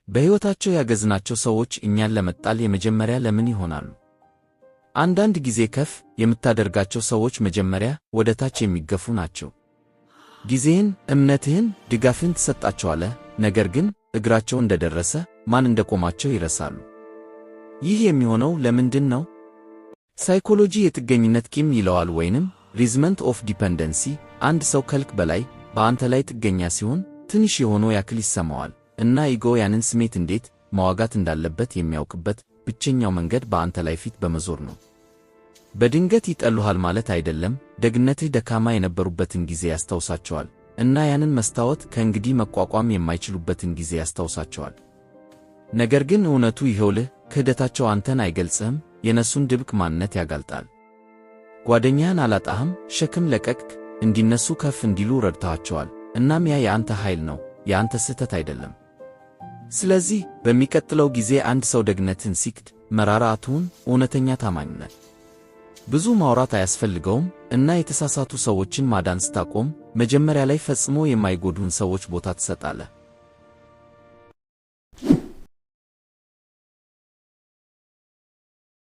በሕይወታቸው ያገዝናቸው ሰዎች እኛን ለመጣል የመጀመሪያ ለምን ይሆናሉ? አንዳንድ ጊዜ ከፍ የምታደርጋቸው ሰዎች መጀመሪያ ወደ ታች የሚገፉ ናቸው። ጊዜህን፣ እምነትህን፣ ድጋፍን ትሰጣቸዋለህ፣ ነገር ግን እግራቸው እንደደረሰ ማን እንደቆማቸው ይረሳሉ። ይህ የሚሆነው ለምንድን ነው? ሳይኮሎጂ የጥገኝነት ቂም ይለዋል ወይንም ሪዝመንት ኦፍ ዲፐንደንሲ። አንድ ሰው ከልክ በላይ በአንተ ላይ ጥገኛ ሲሆን ትንሽ የሆነው ያክል ይሰማዋል እና ኢጎ ያንን ስሜት እንዴት መዋጋት እንዳለበት የሚያውቅበት ብቸኛው መንገድ በአንተ ላይ ፊት በመዞር ነው። በድንገት ይጠሉሃል ማለት አይደለም። ደግነትህ ደካማ የነበሩበትን ጊዜ ያስታውሳቸዋል እና ያንን መስታወት ከእንግዲህ መቋቋም የማይችሉበትን ጊዜ ያስታውሳቸዋል። ነገር ግን እውነቱ ይኸውልህ፣ ክህደታቸው አንተን አይገልጽህም፣ የነሱን ድብቅ ማንነት ያጋልጣል። ጓደኛህን አላጣህም፣ ሸክም ለቀቅክ፣ እንዲነሱ ከፍ እንዲሉ ረድተሃቸዋል። እናም ያ የአንተ ኃይል ነው፣ የአንተ ስህተት አይደለም። ስለዚህ በሚቀጥለው ጊዜ አንድ ሰው ደግነትን ሲክድ መራራ አትሁን። እውነተኛ ታማኝነት ብዙ ማውራት አያስፈልገውም እና የተሳሳቱ ሰዎችን ማዳን ስታቆም መጀመሪያ ላይ ፈጽሞ የማይጎዱን ሰዎች ቦታ ትሰጣለህ።